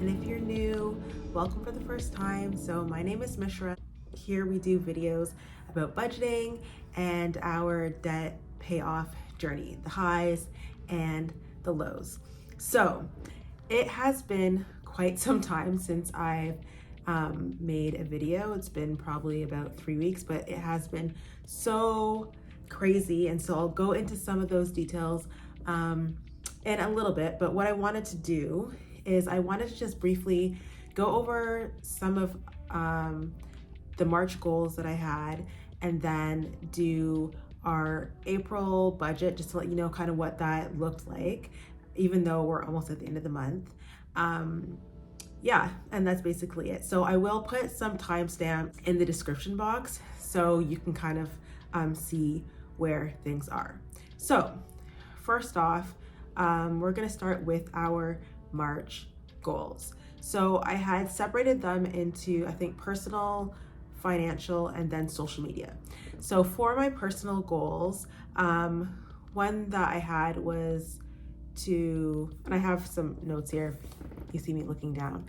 And if you're new, welcome for the first time. So my name is Mishra. Here we do videos about budgeting and our debt payoff journey, the highs and the lows. So it has been quite some time since I've made a video. It's been probably about 3 weeks, but it has been so crazy. And so I'll go into some of those details in a little bit. But what I wanted to do is I wanted to just briefly go over some of the March goals that I had, and then do our April budget, just to let you know kind of what that looked like, even though we're almost at the end of the month. Yeah, and that's basically it. So I will put some timestamps in the description box so you can kind of see where things are. So first off, we're gonna start with our March goals. So I had separated them into, I think, personal, financial, and then social media. So for my personal goals, one that I had was and I have some notes here if you see me looking down,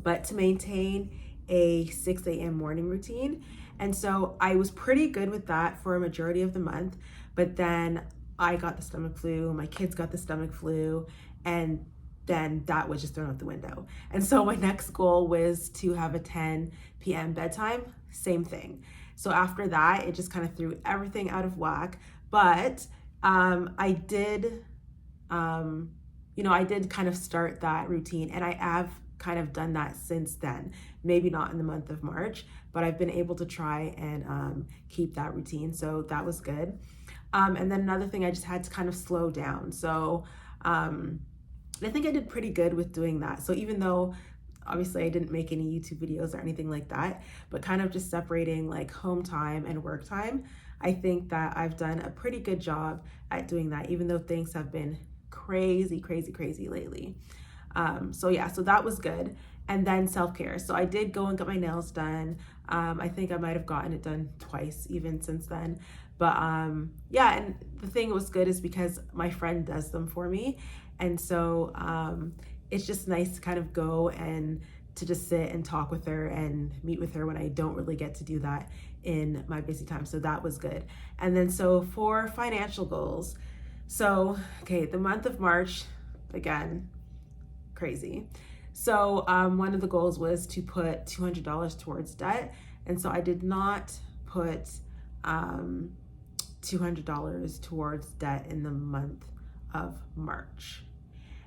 but to maintain a 6 a.m. morning routine. And so I was pretty good with that for a majority of the month, but then I got the stomach flu, my kids got the stomach flu, and then that was just thrown out the window. And so my next goal was to have a 10 p.m. bedtime, same thing. So after that, it just kind of threw everything out of whack. But I did kind of start that routine, and I have kind of done that since then. Maybe not in the month of March, but I've been able to try and keep that routine. So that was good. And then another thing, I just had to kind of slow down. So I think I did pretty good with doing that. So even though obviously I didn't make any YouTube videos or anything like that, but kind of just separating like home time and work time, I think that I've done a pretty good job at doing that, even though things have been crazy lately. So yeah, so that was good. And then self-care. So I did go and get my nails done. I think I might have gotten it done twice even since then. But yeah, and the thing that was good is because my friend does them for me. And so it's just nice to kind of go and to just sit and talk with her and meet with her when I don't really get to do that in my busy time. So that was good. And then so for financial goals, so, okay, the month of March, again, crazy. So one of the goals was to put $200 towards debt. And so I did not put $200 towards debt in the month of March.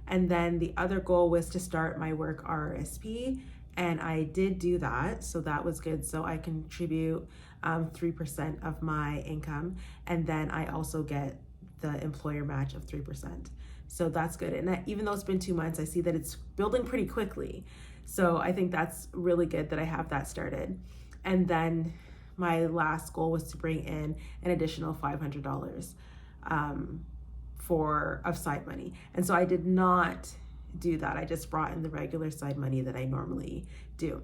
And then the other goal was to start my work RRSP, and I did do that, so that was good. So I contribute 3% of my income, and then I also get the employer match of 3%. So that's good. And even though it's been 2 months, I see that it's building pretty quickly. So I think that's really good that I have that started. And then my last goal was to bring in an additional $500 of side money. And so I did not do that. I just brought in the regular side money that I normally do.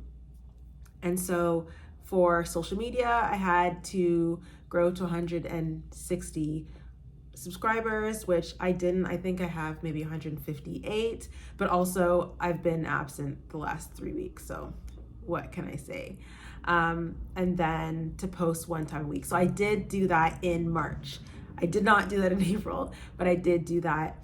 And so for social media, I had to grow to 160 subscribers, which I didn't. I think I have maybe 158, but also I've been absent the last 3 weeks. So what can I say? And then to post 1 time a week. So I did do that in March. I did not do that in April, but I did do that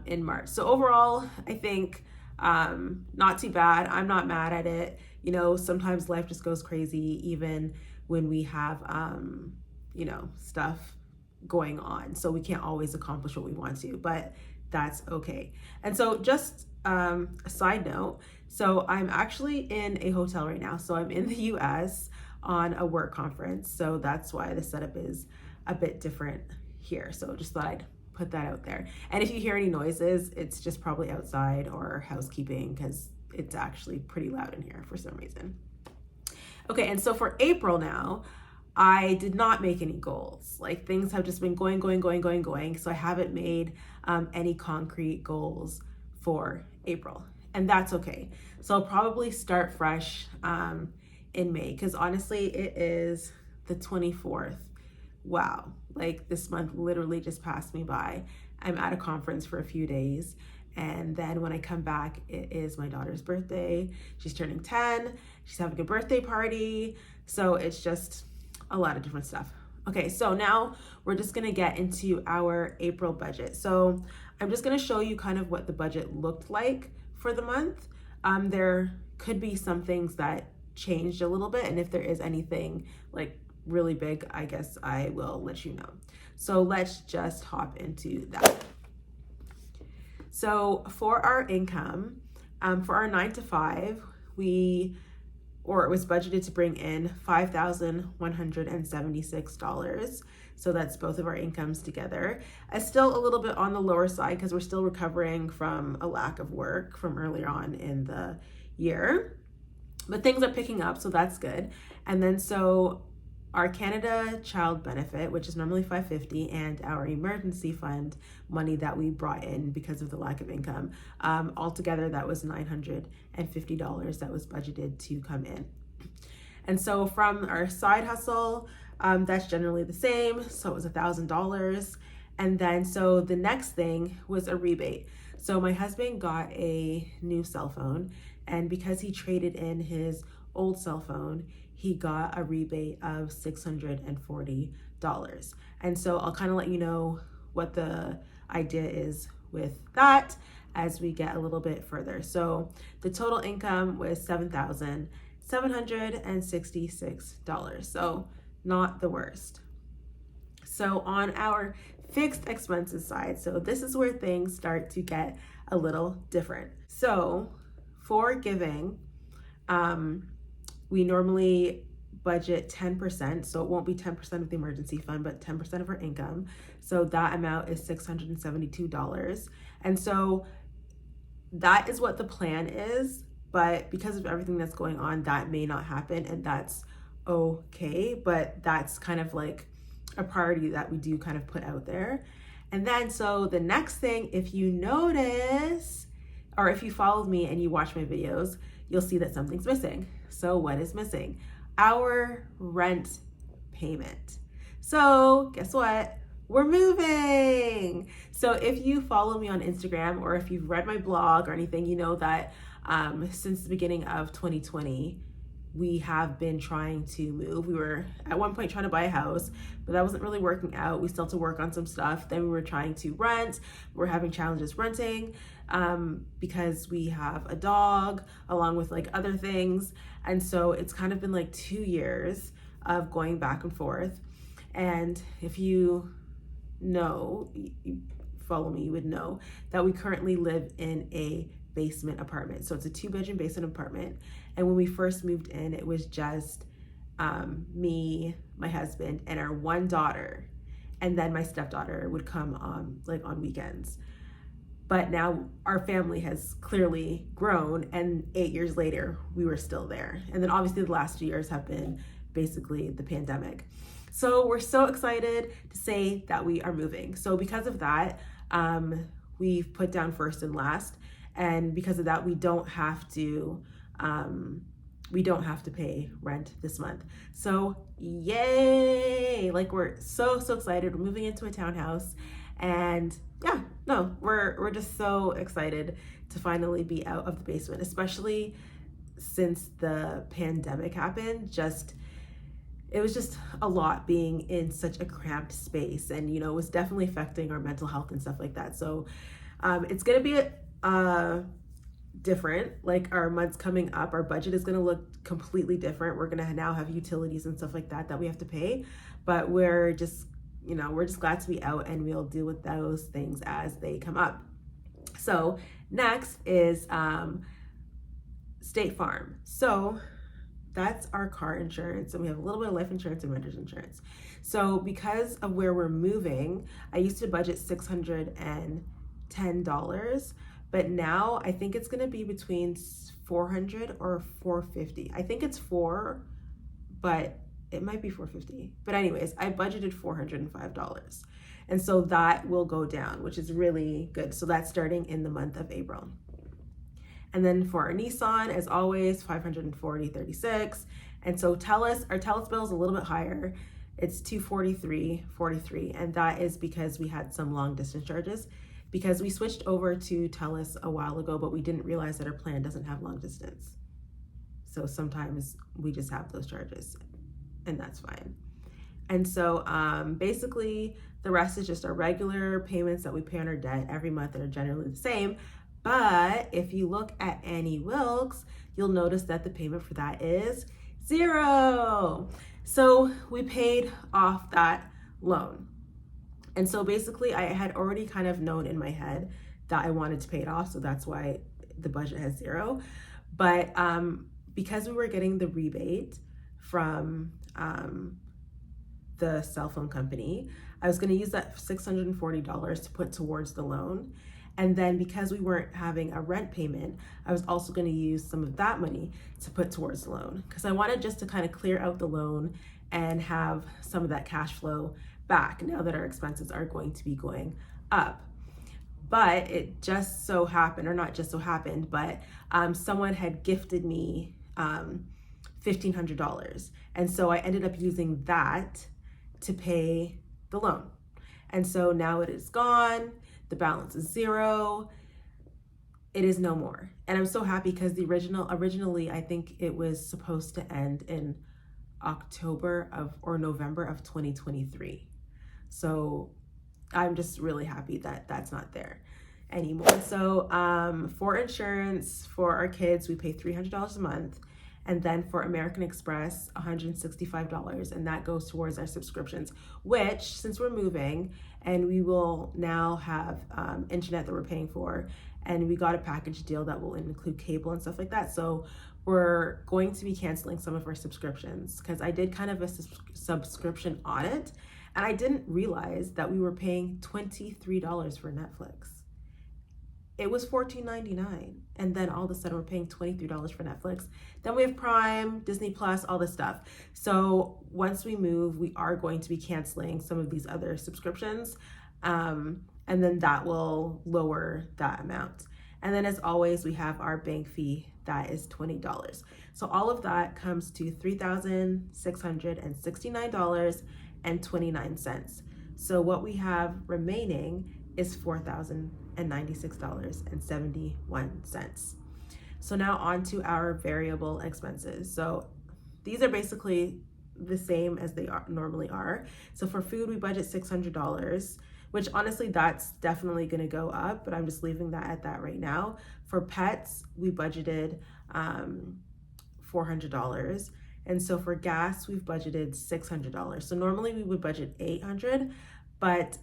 in March. So overall, I think not too bad. I'm not mad at it. You know, sometimes life just goes crazy, even when we have, stuff going on. So we can't always accomplish what we want to, but that's okay. And so just a side note, so I'm actually in a hotel right now. So I'm in the US on a work conference. So that's why the setup is a bit different here. So just thought I'd put that out there. And if you hear any noises, it's just probably outside or housekeeping, because it's actually pretty loud in here for some reason. Okay, and so for April now, I did not make any goals. Like, things have just been going. So I haven't made any concrete goals for April, and that's okay. So I'll probably start fresh in May, because honestly, it is the 24th. Wow, like this month literally just passed me by. I'm at a conference for a few days, And then when I come back, it is my daughter's birthday. She's turning 10. She's having a birthday party. So it's just a lot of different stuff. Okay, so now we're just gonna get into our April budget. So I'm just gonna show you kind of what the budget looked like for the month. There could be some things that changed a little bit, and if there is anything like really big, I guess I will let you know. So let's just hop into that. So for our income, for our 9 to 5, it was budgeted to bring in $5,176. So that's both of our incomes together. It's still a little bit on the lower side because we're still recovering from a lack of work from earlier on in the year, but things are picking up, so that's good. And then so our Canada Child Benefit, which is normally $550, and our emergency fund money that we brought in because of the lack of income, altogether that was $950 that was budgeted to come in. And so from our side hustle, that's generally the same, so it was $1,000. And then so the next thing was a rebate. So my husband got a new cell phone, and because he traded in his old cell phone, he got a rebate of $640. And so I'll kind of let you know what the idea is with that as we get a little bit further. So the total income was $7,766. So not the worst. So on our fixed expenses side, so this is where things start to get a little different. So for giving, we normally budget 10%, so it won't be 10% of the emergency fund, but 10% of our income. So that amount is $672. And so that is what the plan is, but because of everything that's going on, that may not happen, and that's okay, but that's kind of like a priority that we do kind of put out there. And then so the next thing, if you notice, or if you followed me and you watch my videos, you'll see that something's missing. So what is missing? Our rent payment. So guess what? We're moving. So if you follow me on Instagram, or if you've read my blog or anything, you know that since the beginning of 2020, we have been trying to move. We were at one point trying to buy a house, but that wasn't really working out. We still had to work on some stuff. Then we were trying to rent. We're having challenges renting because we have a dog along with like other things. And so it's kind of been like 2 years of going back and forth. And if you know, you follow me, you would know that we currently live in a basement apartment. So it's a 2-bedroom basement apartment. And when we first moved in, it was just me, my husband, and our one daughter. And then my stepdaughter would come on weekends. But now our family has clearly grown, and 8 years later, we were still there. And then obviously the last 2 years have been basically the pandemic. So we're so excited to say that we are moving. So because of that, we've put down first and last. And because of that, we don't have to pay rent this month. So yay! Like we're so excited. We're moving into a townhouse, and yeah, no, we're just so excited to finally be out of the basement, especially since the pandemic happened. It was just a lot being in such a cramped space, and it was definitely affecting our mental health and stuff like that. So it's gonna be different. Like our months coming up, our budget is going to look completely different. We're going to now have utilities and stuff like that we have to pay, but we're just glad to be out, and we'll deal with those things as they come up. So next is State Farm. So that's our car insurance, and we have a little bit of life insurance and renter's insurance. So because of where we're moving, I used to budget $610, but now I think it's gonna be between $400 or $450. I think it's $4, but it might be $450. But anyways, I budgeted $405. And so that will go down, which is really good. So that's starting in the month of April. And then for our Nissan, as always, $540.36. And so our TELUS bill is a little bit higher. It's $243.43, and that is because we had some long distance charges. because we switched over to TELUS a while ago, but we didn't realize that our plan doesn't have long distance. So sometimes we just have those charges, and that's fine. And so basically the rest is just our regular payments that we pay on our debt every month that are generally the same. But if you look at Annie Wilkes, you'll notice that the payment for that is $0. So we paid off that loan. And so basically I had already kind of known in my head that I wanted to pay it off. So that's why the budget has $0. But because we were getting the rebate from the cell phone company, I was going to use that $640 to put towards the loan. And then because we weren't having a rent payment, I was also going to use some of that money to put towards the loan, because I wanted just to kind of clear out the loan and have some of that cash flow back now that our expenses are going to be going up. But it just so happened, or not just so happened, but someone had gifted me $1,500. And so I ended up using that to pay the loan. And so now it is gone. The balance is $0. It is no more. And I'm so happy because originally, I think it was supposed to end in October or November of 2023. So I'm just really happy that that's not there anymore. So for insurance for our kids, we pay $300 a month. And then for American Express, $165, and that goes towards our subscriptions, which, since we're moving and we will now have internet that we're paying for, and we got a package deal that will include cable and stuff like that. So we're going to be canceling some of our subscriptions, because I did kind of a subscription audit, and I didn't realize that we were paying $23 for Netflix. It was $14.99, and then all of a sudden we're paying $23 for Netflix. Then we have Prime, Disney Plus, all this stuff. So once we move, we are going to be canceling some of these other subscriptions, and then that will lower that amount. And then, as always, we have our bank fee that is $20. So all of that comes to $3,669.29. So what we have remaining is $4,096.71. So now on to our variable expenses. So these are basically the same as they normally are. So for food, we budget $600, which honestly, that's definitely going to go up, but I'm just leaving that at that right now. For pets, we budgeted $400. And so for gas, we've budgeted $600. So normally we would budget $800, but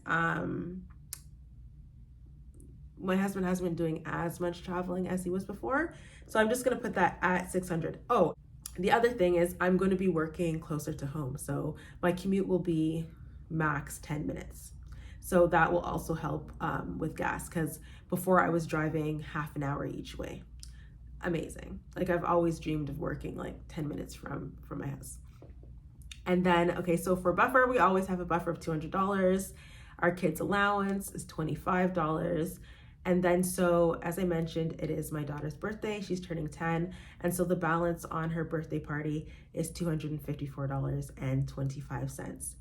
my husband hasn't been doing as much traveling as he was before. So I'm just going to put that at $600. Oh, the other thing is I'm going to be working closer to home. So my commute will be max 10 minutes. So that will also help with gas, because before I was driving half an hour each way. Amazing. Like, I've always dreamed of working like 10 minutes from my house. And then, okay, so for buffer, we always have a buffer of $200. Our kids' allowance is $25. And then, so as I mentioned, it is my daughter's birthday. She's turning 10. And so the balance on her birthday party is $254.25.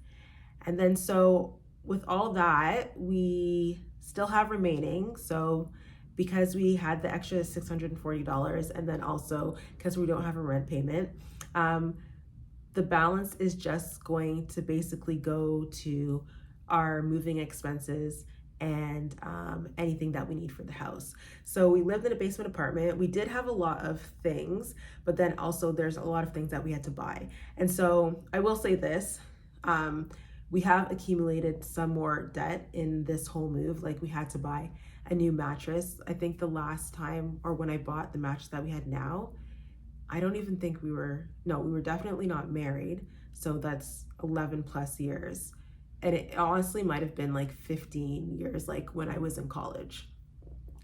And then, so with all that, we still have remaining. So because we had the extra $640, and then also because we don't have a rent payment, the balance is just going to basically go to our moving expenses and anything that we need for the house. So we lived in a basement apartment. We did have a lot of things, but then also there's a lot of things that we had to buy. And so I will say this, we have accumulated some more debt in this whole move. Like, we had to buy a new mattress. I think the last time, or when I bought the mattress that we had now, I don't even think we were definitely not married. So that's 11 plus years. And it honestly might have been like 15 years, like when I was in college.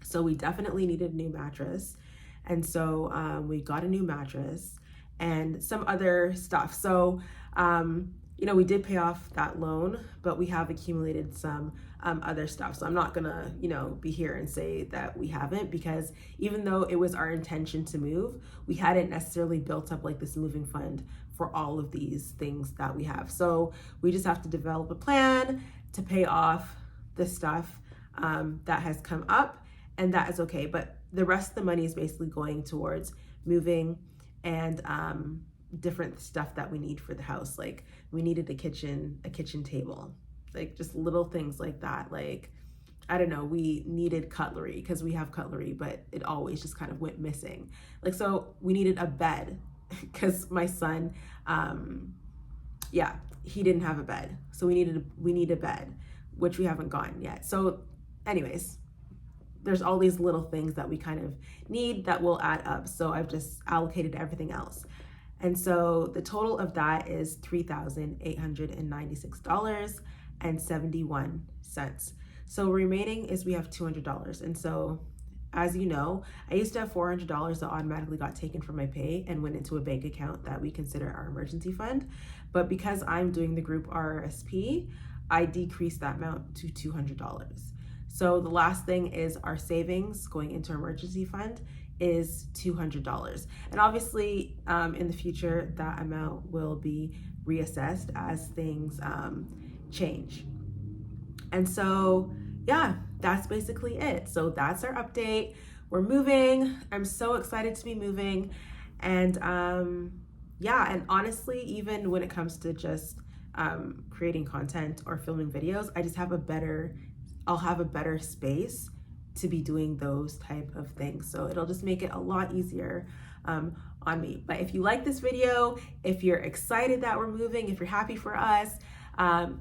So we definitely needed a new mattress. And so we got a new mattress and some other stuff. So, we did pay off that loan, but we have accumulated some other stuff. So I'm not gonna, be here and say that we haven't, because even though it was our intention to move, we hadn't necessarily built up like this moving fund for all of these things that we have. So we just have to develop a plan to pay off this stuff that has come up, and that is okay. But the rest of the money is basically going towards moving and different stuff that we need for the house. Like we needed a kitchen table, like just little things like that. Like, I don't know, we needed cutlery because we have cutlery, but it always just kind of went missing. Like, so we needed a bed because my son, he didn't have a bed. So we need a bed, which we haven't gotten yet. So anyways, there's all these little things that we kind of need that will add up. So I've just allocated everything else. And so the total of that is $3,896.71. So remaining is we have $200. And so, as you know, I used to have $400 that automatically got taken from my pay and went into a bank account that we consider our emergency fund. But because I'm doing the group RRSP, I decreased that amount to $200. So the last thing is our savings going into our emergency fund is $200. And obviously in the future, that amount will be reassessed as things change. And so, yeah, that's basically it. So that's our update. We're moving. I'm so excited to be moving. And and honestly, even when it comes to just creating content or filming videos, I'll have a better space to be doing those type of things. So it'll just make it a lot easier on me. But if you like this video, if you're excited that we're moving, if you're happy for us,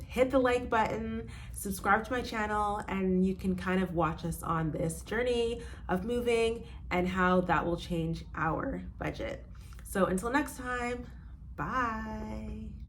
hit the like button, subscribe to my channel, and you can kind of watch us on this journey of moving and how that will change our budget. So until next time, bye.